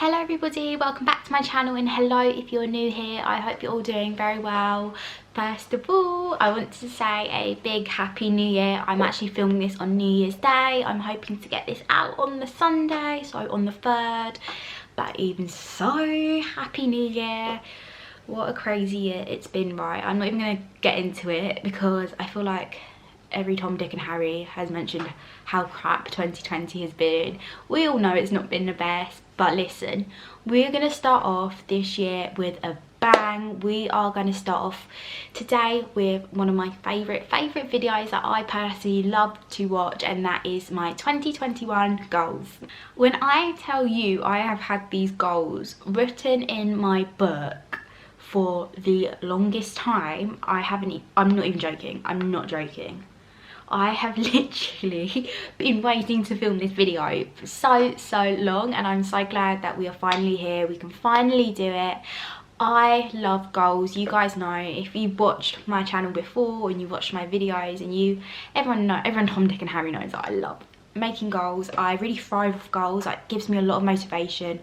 Hello everybody, welcome back to my channel, and hello if you're new here. I hope you're all doing very well. First of all, I want to say a big happy new year. I'm actually filming this on New Year's Day. I'm hoping to get this out on the Sunday, so on the 3rd. But even so, happy new year. What a crazy year it's been, right? I'm not even going to get into it because I feel like every Tom, Dick and Harry has mentioned how crap 2020 has been. We all know it's not been the best, but listen, we're going to start off this year with a bang. We are going to start off today with one of my favourite videos that I personally love to watch, and that is my 2021 goals. When I tell you I have had these goals written in my book for the longest time, I'm not even joking, I'm not joking. I have literally been waiting to film this video for so long, and I'm so glad that we are finally here. We can finally do it. I love goals. You guys know, if you've watched my channel before and you watched my videos, and everyone Tom, Dick and Harry knows that I love making goals. I really thrive with goals. It gives me a lot of motivation.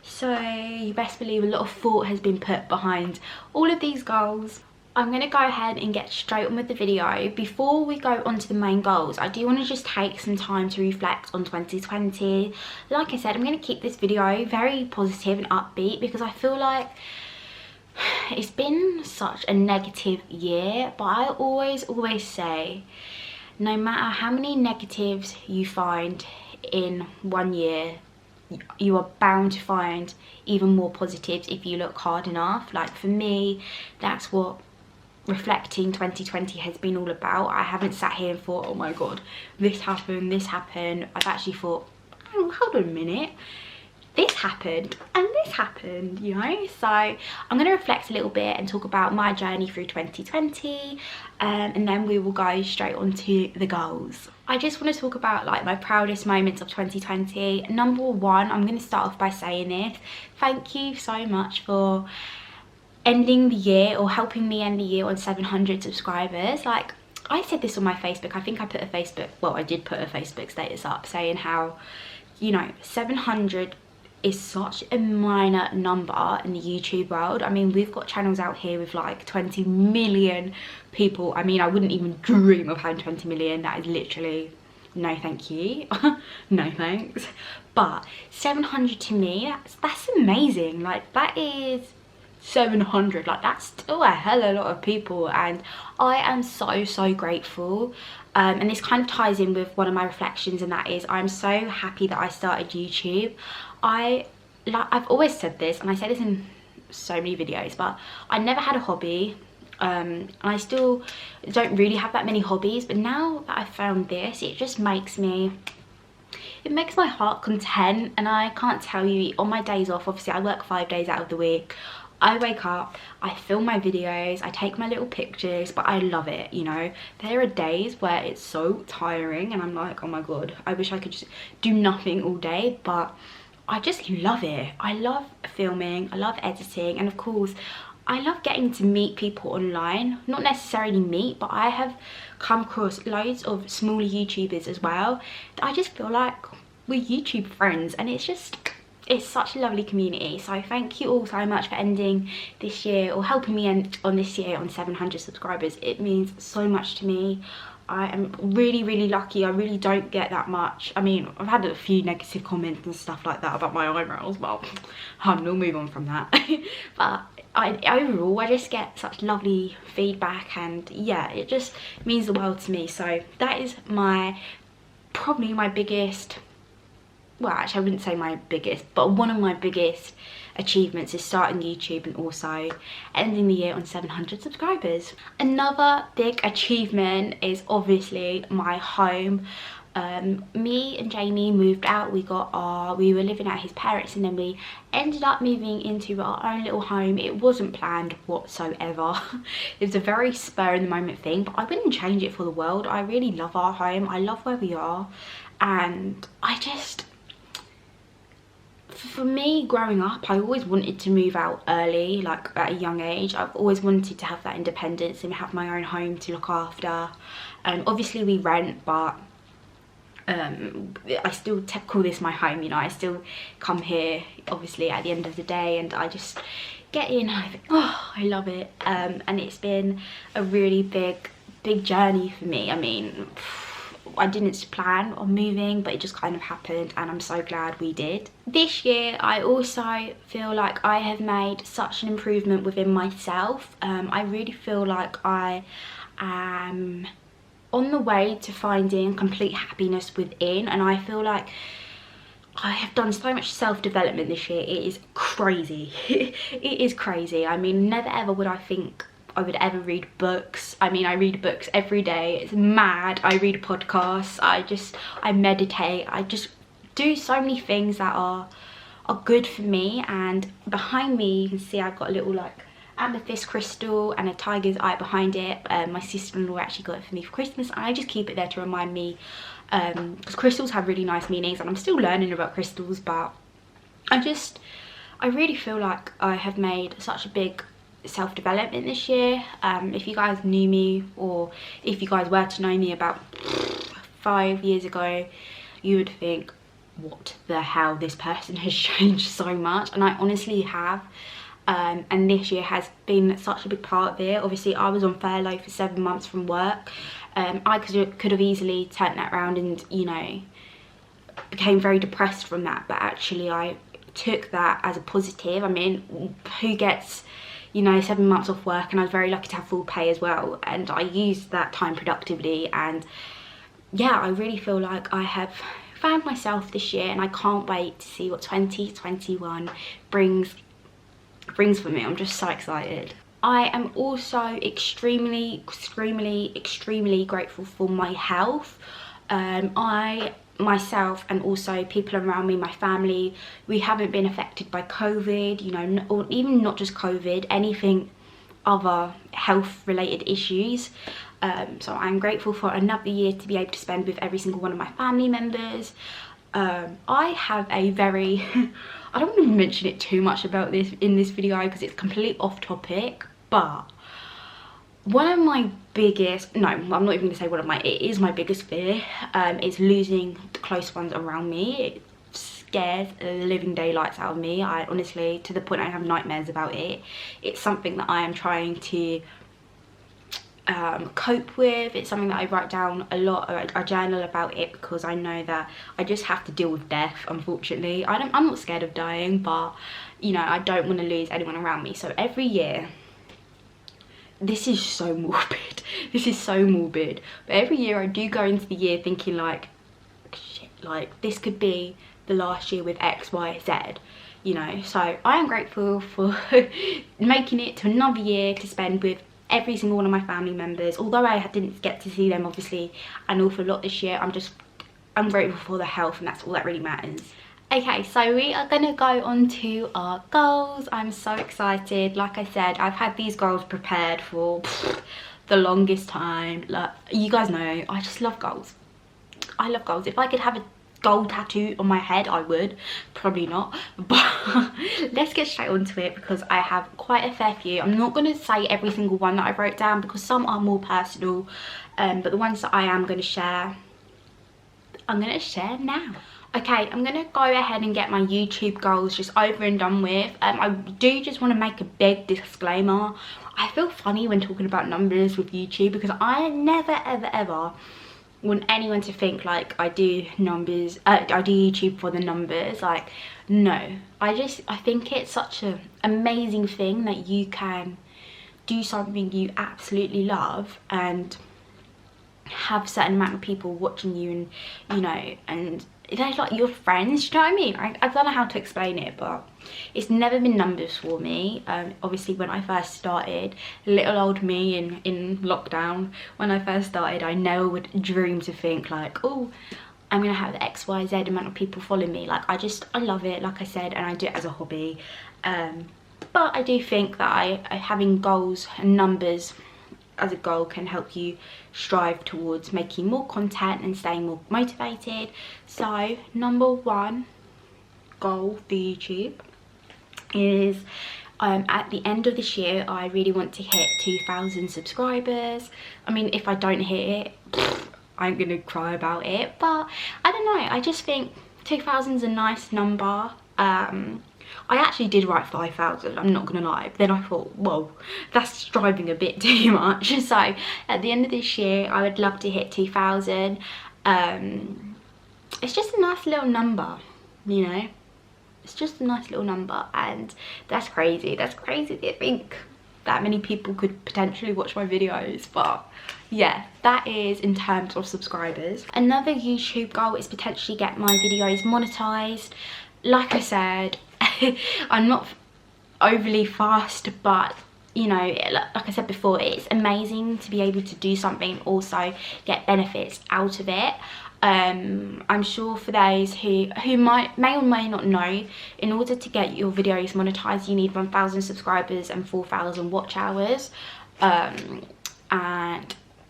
So you best believe a lot of thought has been put behind all of these goals. I'm going to go ahead and get straight on with the video. Before we go on to the main goals, I do want to just take some time to reflect on 2020. Like I said, I'm going to keep this video very positive and upbeat because I feel like it's been such a negative year. But I always say, no matter how many negatives you find in one year, you are bound to find even more positives if you look hard enough. Like for me, that's what reflecting 2020 has been all about. I haven't sat here and thought, oh my god, this happened. I've actually thought, oh, hold on a minute, this happened and this happened, you know. So I'm going to reflect a little bit and talk about my journey through 2020, and then we will go straight on to the goals. I just want to talk about like my proudest moments of 2020. Number one, I'm going to start off by saying this: thank you so much for ending the year, or helping me end the year, on 700 subscribers. Like, I said this on my Facebook. I think I did put a Facebook status up saying how, you know, 700 is such a minor number in the YouTube world. I mean, we've got channels out here with like 20 million people. I mean, I wouldn't even dream of having 20 million. That is literally no thank you. No thanks. But 700 to me, that's amazing. Like, that is 700, like that's still a hell of a lot of people, and I am so grateful. And this kind of ties in with one of my reflections, and that is, I'm so happy that I started YouTube. I've always said this, and I say this in so many videos, but I never had a hobby. I still don't really have that many hobbies, but now that I've found this, it just makes my heart content. And I can't tell you, on my days off, obviously I work 5 days out of the week, I wake up, I film my videos, I take my little pictures, but I love it, you know. There are days where it's so tiring and I'm like, oh my god, I wish I could just do nothing all day, but I just love it. I love filming, I love editing, and of course, I love getting to meet people online. Not necessarily meet, but I have come across loads of smaller YouTubers as well that I just feel like we're YouTube friends, and it's such a lovely community. So thank you all so much for ending this year, or helping me end on this year, on 700 subscribers. It means so much to me. I am really lucky. I really don't get that much. I mean, I've had a few negative comments and stuff like that about my eyebrows, but we'll move on from that. But overall, I just get such lovely feedback, and yeah, it just means the world to me. So that is probably my biggest, well, actually I wouldn't say my biggest, but one of my biggest achievements is starting YouTube and also ending the year on 700 subscribers. Another big achievement is obviously my home. Me and Jamie moved out. we were living at his parents, and then we ended up moving into our own little home. It wasn't planned whatsoever. It was a very spur in the moment thing, but I wouldn't change it for the world. I really love our home. I love where we are, and for me, growing up, I always wanted to move out early, like at a young age. I've always wanted to have that independence and have my own home to look after. Obviously we rent, but I still call this my home, you know. I still come here obviously at the end of the day, and I just get in and I think, oh, I love it. And it's been a really big journey for me. I mean, I didn't plan on moving, but it just kind of happened, and I'm so glad we did. This year I also feel like I have made such an improvement within myself. I really feel like I am on the way to finding complete happiness within, and I feel like I have done so much self-development this year. It is crazy. It is crazy. I mean, never ever would I think I would ever read books. I mean, I read books every day. It's mad. I read podcasts. I meditate. I just do so many things that are good for me. And behind me, you can see I've got a little like amethyst crystal and a tiger's eye behind it. My sister-in-law actually got it for me for Christmas, and I just keep it there to remind me, because crystals have really nice meanings, and I'm still learning about crystals, but I really feel like I have made such a big self-development this year. If you guys knew me, or if you guys were to know me about 5 years ago, you would think, what the hell, this person has changed so much. And I honestly have. And this year has been such a big part of it. Obviously I was on furlough for 7 months from work. I could have easily turned that around and, you know, became very depressed from that, but actually I took that as a positive. I mean, who gets, you know, 7 months off work? And I was very lucky to have full pay as well, and I used that time productively. And yeah, I really feel like I have found myself this year, and I can't wait to see what 2021 brings for me. I'm just so excited. I am also extremely grateful for my health. I myself, and also people around me, my family, we haven't been affected by COVID, you know, or even not just COVID, anything other health related issues. So I'm grateful for another year to be able to spend with every single one of my family members. I have a very I don't want to mention it too much about this in this video because it's completely off topic, but one of my biggest, no, I'm not even going to say one of my, it is my biggest fear, is losing the close ones around me. It scares the living daylights out of me. I honestly, to the point I have nightmares about it. It's something that I am trying to cope with. It's something that I write down a lot, or I journal about it, because I know that I just have to deal with death, unfortunately. I'm not scared of dying, but you know, I don't want to lose anyone around me. So every year, this is so morbid, this is so morbid, but every year I do go into the year thinking like, shit, like this could be the last year with X, Y, Z, you know. So I am grateful for making it to another year to spend with every single one of my family members. Although I didn't get to see them obviously an awful lot this year, I'm grateful for the health, and that's all that really matters. Okay, so we are gonna go on to our goals. I'm so excited. Like I said, I've had these goals prepared for the longest time. Like, you guys know, I just love goals. I love goals. If I could have a goal tattoo on my head, I would. Probably not, but let's get straight onto it, because I have quite a fair few. I'm not going to say every single one that I wrote down, because some are more personal, but the ones that I am going to share, I'm going to share now. Okay, I'm going to go ahead and get my YouTube goals just over and done with. I do just want to make a big disclaimer. I feel funny when talking about numbers with YouTube, because I never ever want anyone to think like I do numbers, I do YouTube for the numbers. Like, no, I think it's such an amazing thing that you can do something you absolutely love and have a certain amount of people watching you, and you know, and they're like your friends, do you know what I mean? I don't know how to explain it, but it's never been numbers for me. Obviously when I first started, little old me in lockdown, when I first started, I never would dream to think like, oh, I'm gonna have XYZ amount of people follow me. Like, I love it, like I said, and I do it as a hobby. But I do think that having goals and numbers as a goal can help you strive towards making more content and staying more motivated. So number one goal for YouTube is at the end of this year, I really want to hit 2,000 subscribers. I mean, if I don't hit it, I ain't gonna cry about it, but I don't know, I just think 2000's a nice number. I actually did write 5000, I'm not gonna lie, but then I thought, whoa, that's striving a bit too much. So at the end of this year I would love to hit 2000. It's just a nice little number, you know, it's just a nice little number, and that's crazy to think that many people could potentially watch my videos. But yeah, that is in terms of subscribers. Another YouTube goal is potentially get my videos monetized. Like I said, I'm not overly fast, but you know, like I said before, it's amazing to be able to do something and also get benefits out of it. I'm sure for those who may or may not know, in order to get your videos monetized, you need 1000 subscribers and 4000 watch hours. And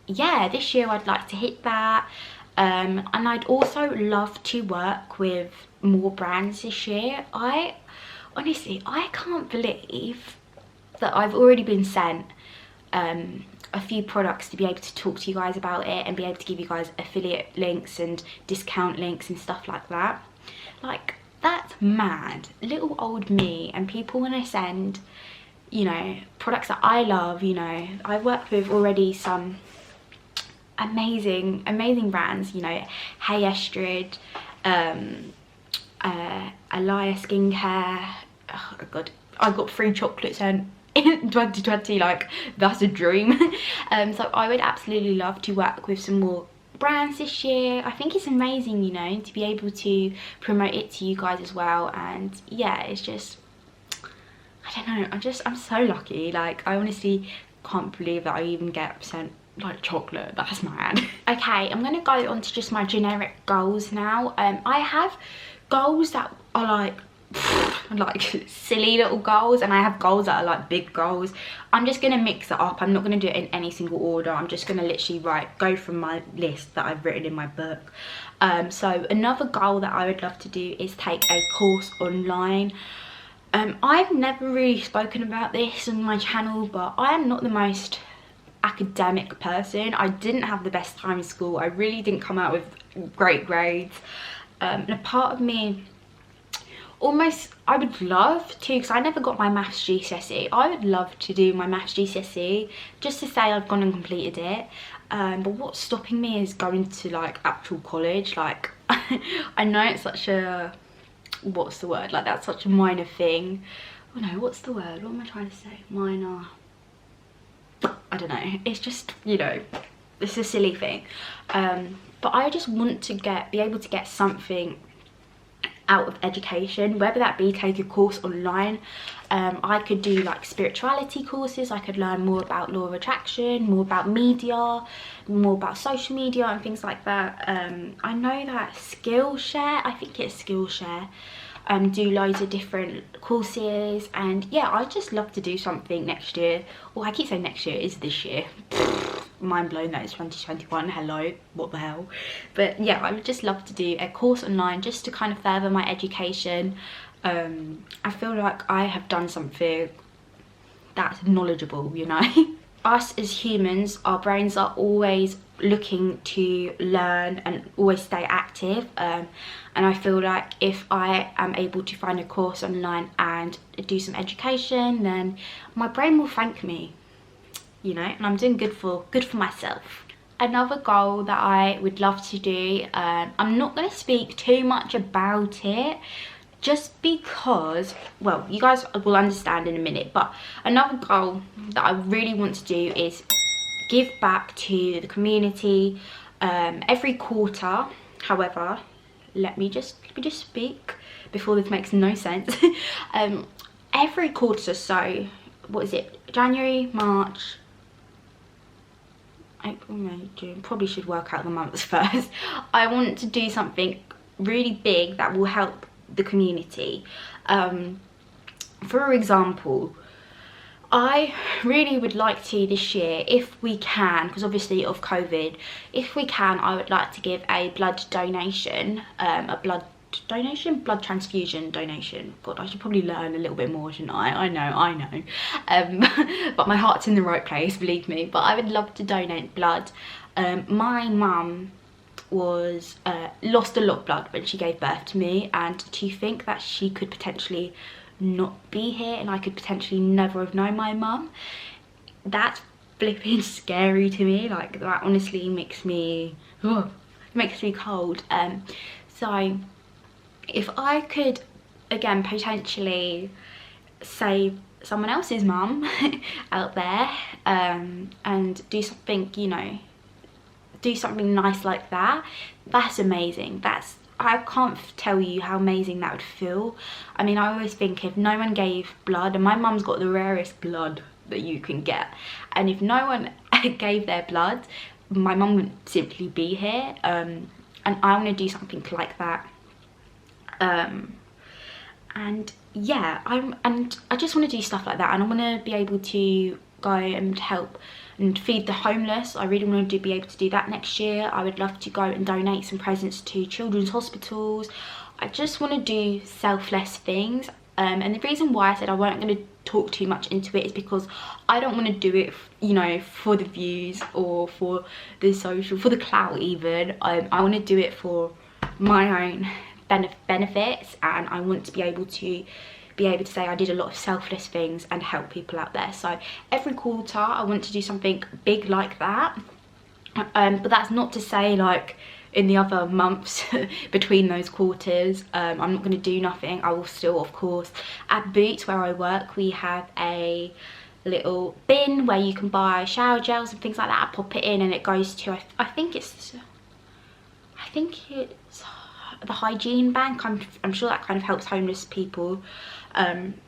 yeah, this year I'd like to hit that. And I'd also love to work with more brands this year. Honestly, I can't believe that I've already been sent a few products to be able to talk to you guys about it and be able to give you guys affiliate links and discount links and stuff like that. Like, that's mad. Little old me, and people want to send, you know, products that I love. You know, I've worked with already some amazing brands, you know, Hey Estrid, Alaya Skincare. Oh god, I got free chocolates and in 2020, like, that's a dream. So I would absolutely love to work with some more brands this year. I think it's amazing, you know, to be able to promote it to you guys as well. And yeah, it's just, I don't know, I'm so lucky. Like, I honestly can't believe that I even get sent like chocolate. That's mad. Okay, I'm gonna go on to just my generic goals now. I have goals that are like silly little goals, and I have goals that are like big goals. I'm just gonna mix it up. I'm not gonna do it in any single order. I'm just gonna literally go from my list that I've written in my book. So another goal that I would love to do is take a course online. I've never really spoken about this on my channel, but I am not the most academic person. I didn't have the best time in school. I really didn't come out with great grades. And a part of me I would love to, because I never got my maths GCSE. I would love to do my maths GCSE just to say I've gone and completed it. But what's stopping me is going to like actual college. Like, I know it's such a, what's the word, like that's such a minor thing. Oh no, what's the word, what am I trying to say? Minor, I don't know, it's just, you know, it's a silly thing. But I just want to be able to get something out of education, whether that be take a course online. I could do like spirituality courses. I could learn more about law of attraction, more about media, more about social media and things like that. I know that Skillshare, I think it's Skillshare, do loads of different courses. And yeah, I just love to do something next year. Well, I keep saying next year, it's this year. Mind blown that it's 2021, hello, what the hell. But yeah, I would just love to do a course online just to kind of further my education. I feel like I have done something that's knowledgeable, you know. Us as humans, our brains are always looking to learn and always stay active, and I feel like if I am able to find a course online and do some education, then my brain will thank me, you know, and I'm doing good for myself. Another goal that I would love to do, I'm not going to speak too much about it just because, well, you guys will understand in a minute, but another goal that I really want to do is give back to the community every quarter. However, let me just speak before this makes no sense. Every quarter, so what is it, January, March, April, May, June, probably should work out the months first. I want to do something really big that will help the community. For example, I really would like to this year, if we can, because obviously of COVID, if we can, I would like to give a blood donation, a blood blood transfusion donation. God, I should probably learn a little bit more, shouldn't I know. But my heart's in the right place, believe me. But I would love to donate blood. My mum was lost a lot of blood when she gave birth to me, and to think that she could potentially not be here and I could potentially never have known my mum, that's flipping scary to me. Like, that honestly makes me cold. So if I could, again, potentially save someone else's mum out there, and do something, you know, do something nice like that, that's amazing. I can't tell you how amazing that would feel. I mean, I always think if no one gave blood, and my mum's got the rarest blood that you can get, and if no one gave their blood, my mum wouldn't simply be here. And I want to do something like that. And yeah, I just want to do stuff like that, and I want to be able to go and help and feed the homeless. I really want to be able to do that next year. I would love to go and donate some presents to children's hospitals. I just want to do selfless things. And the reason why I said I weren't going to talk too much into it is because I don't want to do it, you know, for the views or for the for the clout even. I want to do it for my own benefits, and I want to be able to say I did a lot of selfless things and help people out there. So every quarter I want to do something big like that. But that's not to say, like, in the other months between those quarters, I'm not going to do nothing. I will still, of course, at Boots where I work, we have a little bin where you can buy shower gels and things like that. I pop it in and it goes to, I think it's the hygiene bank. I'm sure that kind of helps homeless people.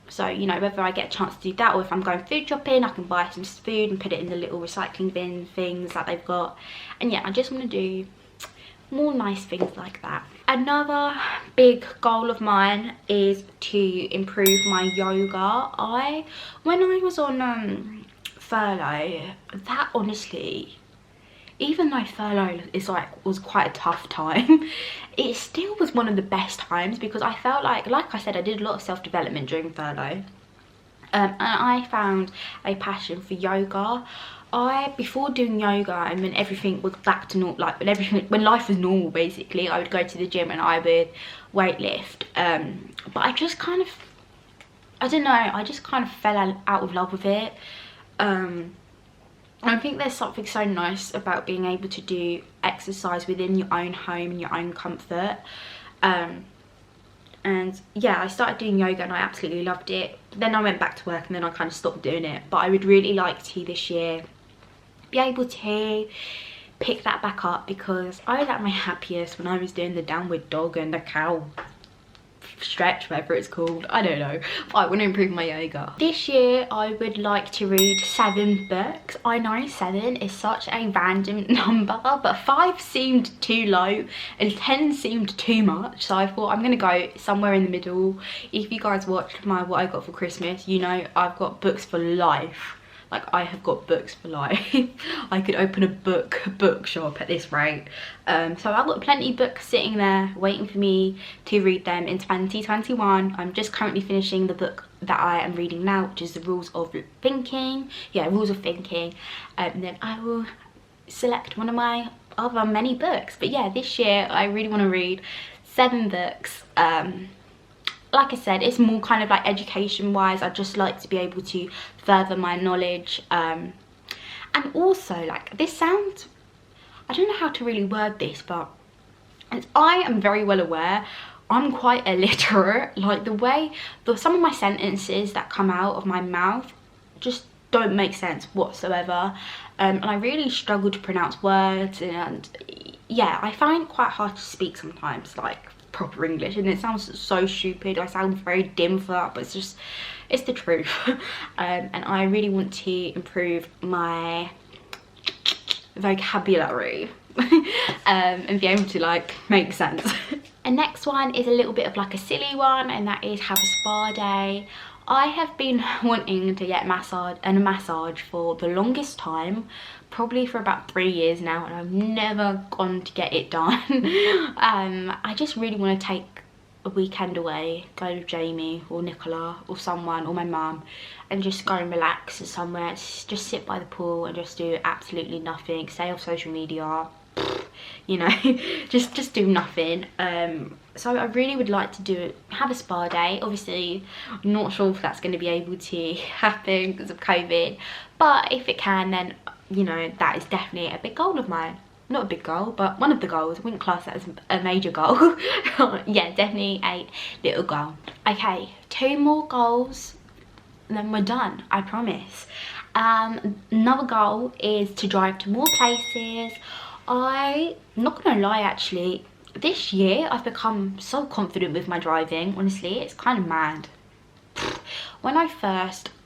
So, you know, whether I get a chance to do that, or if I'm going food shopping, I can buy some food and put it in the little recycling bin things that they've got. And yeah, I just want to do more nice things like that. Another big goal of mine is to improve my yoga. When I was on furlough, that honestly, even though furlough was quite a tough time, it still was one of the best times, because I felt like I said, I did a lot of self-development during furlough, and I found a passion for yoga. Before doing yoga and when everything was back to normal, like when life was normal basically, I would go to the gym and I would weightlift, but I just kind of, I don't know, I just kind of fell out of love with it. I think there's something so nice about being able to do exercise within your own home and your own comfort. And yeah, I started doing yoga and I absolutely loved it. Then I went back to work and then I kind of stopped doing it. But I would really like to this year be able to pick that back up, because I was at my happiest when I was doing the downward dog and the cow stretch, whatever it's called, I don't know. But I want to improve my yoga. This year I would like to read 7 books. I know 7 is such a random number, but 5 seemed too low and 10 seemed too much, so I thought I'm gonna go somewhere in the middle. If you guys watched my what I got for Christmas, you know I've got books for life. Like, I have got books for life. I could open a bookshop at this rate. So I've got plenty of books sitting there waiting for me to read them in 2021. I'm just currently finishing the book that I am reading now, which is the Rules of Thinking. Yeah, Rules of Thinking. And then I will select one of my other many books. But yeah, this year I really want to read 7 books. Like I said, it's more kind of like education wise. I just like to be able to further my knowledge, and also, like, this sounds, I don't know how to really word this, but I am very well aware I'm quite illiterate. Like, some of my sentences that come out of my mouth just don't make sense whatsoever, and I really struggle to pronounce words, and yeah, I find it quite hard to speak sometimes, like proper English, and it sounds so stupid. I sound very dim for that, but it's the truth. And I really want to improve my vocabulary and be able to, like, make sense. And next one is a little bit of like a silly one, and that is have a spa day. I have been wanting to get a massage for the longest time, probably for about 3 years now, and I've never gone to get it done. I just really want to take a weekend away, go with Jamie or Nicola or someone or my mum, and just go and relax somewhere, just sit by the pool and just do absolutely nothing, stay off social media, you know, just do nothing. So I really would like to have a spa day. Obviously I'm not sure if that's going to be able to happen because of COVID, but if it can, then you know, that is definitely a big goal of mine. Not a big goal, but one of the goals. I wouldn't class that as a major goal. Yeah, definitely a little goal. Okay, 2 more goals and then we're done, I promise. Another goal is to drive to more places. I'm not gonna lie, actually, this year I've become so confident with my driving. Honestly, it's kind of mad.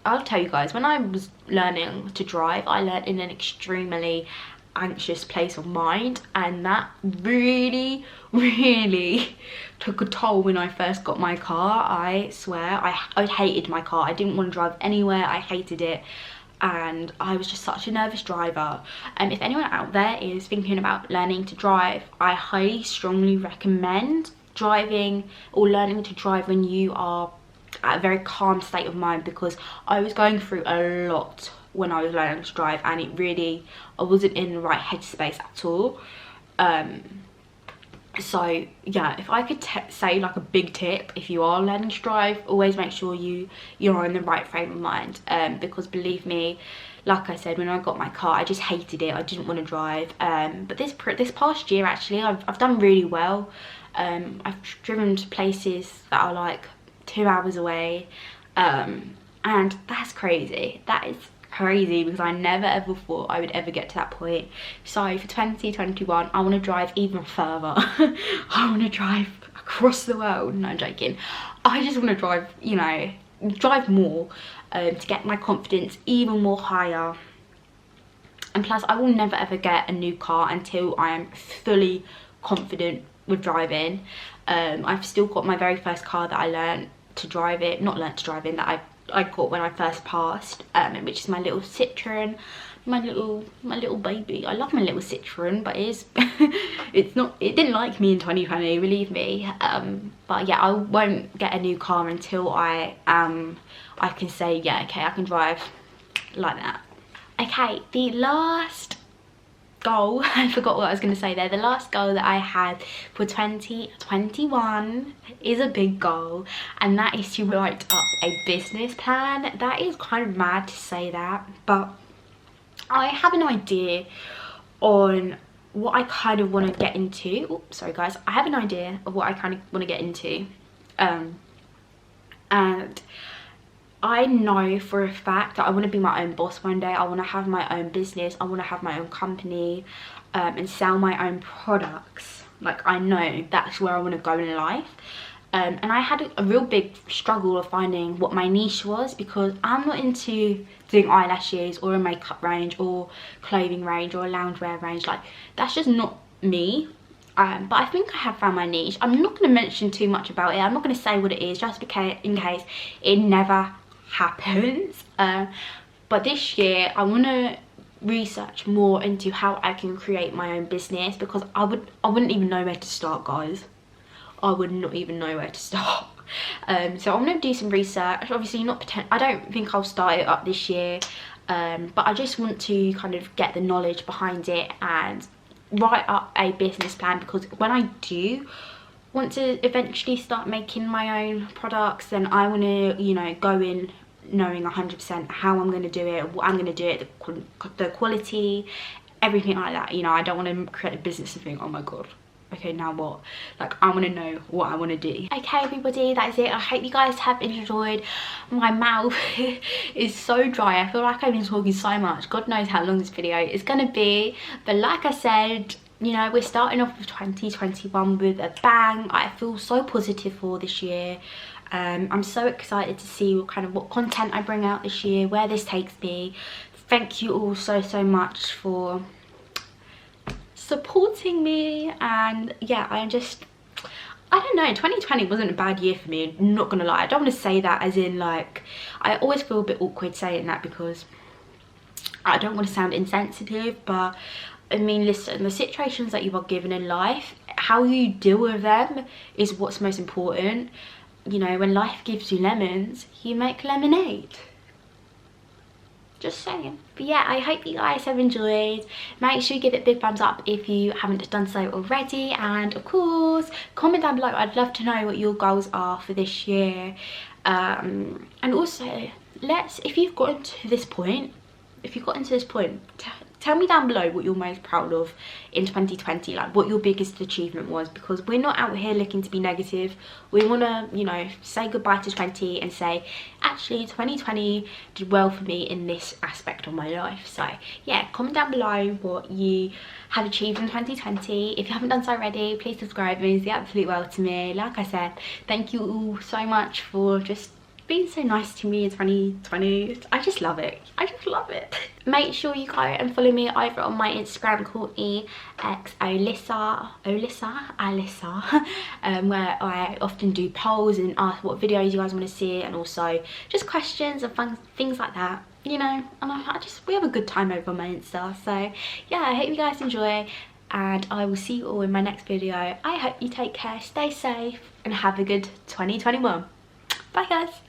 I'll tell you guys, when I was learning to drive, I learned in an extremely anxious place of mind, and that really took a toll when I first got my car. I swear, I hated my car. I didn't want to drive anywhere. I hated it, and I was just such a nervous driver. And if anyone out there is thinking about learning to drive, I highly strongly recommend driving or learning to drive when you are at a very calm state of mind, because I was going through a lot when I was learning to drive, and I wasn't in the right headspace at all. So yeah, if I could say like a big tip, if you are learning to drive, always make sure you're in the right frame of mind, because believe me, like I said, when I got my car, I just hated it. I didn't want to drive. But this past year, actually, I've done really well. I've driven to places that are like 2 hours away, and that's crazy. That is crazy, because I never ever thought I would ever get to that point. So for 2021, I want to drive even further. I want to drive across the world. No, I'm joking. I just want to drive, you know, drive more, to get my confidence even more higher. And plus, I will never ever get a new car until I am fully confident with driving. I've still got my very first car that I learned to drive in, that I got when I first passed, which is my little Citroen, my little baby. I love my little Citroen, but it didn't like me in 2020, believe me. But yeah, I won't get a new car until I can say, yeah, okay, I can drive like that. Okay, the last goal, I forgot what I was going to say there. The last goal that I had for 2021 is a big goal, and that is to write up a business plan. That is kind of mad to say that, but I have an idea on what I kind of want to get into. Oops, sorry guys. I have an idea of what I kind of want to get into, and I know for a fact that I want to be my own boss one day. I want to have my own business. I want to have my own company, and sell my own products. Like, I know that's where I want to go in life. And I had a real big struggle of finding what my niche was, because I'm not into doing eyelashes or a makeup range or clothing range or a loungewear range. Like, that's just not me. But I think I have found my niche. I'm not going to mention too much about it. I'm not going to say what it is, just in case it never happens. But this year I want to research more into how I can create my own business, because I wouldn't even know where to start, guys. I would not even know where to start. So I'm going to do some research. Obviously I don't think I'll start it up this year, but I just want to kind of get the knowledge behind it and write up a business plan, because when I do want to eventually start making my own products, then I want to, you know, go in knowing 100% how I'm going to do it, what I'm going to do it, the quality, everything like that. You know, I don't want to create a business and think, oh my god, okay, now what? Like, I want to know what I want to do. Okay everybody, that is it. I hope you guys have enjoyed. My mouth is so dry. I feel like I've been talking so much. God knows how long this video is going to be, but like I said, you know, we're starting off with 2021 with a bang. I feel so positive for this year. I'm so excited to see what content I bring out this year, where this takes me. Thank you all so much for supporting me, and yeah, I don't know, 2020 wasn't a bad year for me, I'm not gonna lie. I don't want to say that as in, like, I always feel a bit awkward saying that because I don't want to sound insensitive, but I mean, listen, the situations that you are given in life, how you deal with them is what's most important. You know, when life gives you lemons, you make lemonade. Just saying. But yeah, I hope you guys have enjoyed. Make sure you give it a big thumbs up if you haven't done so already, and of course comment down below. I'd love to know what your goals are for this year, and also if you've gotten to this point, tell me down below what you're most proud of in 2020, like what your biggest achievement was, because we're not out here looking to be negative. We want to, you know, say goodbye to 20 and say, actually 2020 did well for me in this aspect of my life. So yeah, comment down below what you have achieved in 2020. If you haven't done so already, please subscribe. It means the absolute world to me. Like I said, thank you all so much for just being so nice to me in 2020. I just love it. I just love it. Make sure you go and follow me over on my Instagram, Courtney x Alyssa, where I often do polls and ask what videos you guys want to see, and also just questions and fun things like that, you know. And we have a good time over on my Insta. So yeah, I hope you guys enjoy, and I will see you all in my next video. I hope you take care, stay safe, and have a good 2021. Bye guys.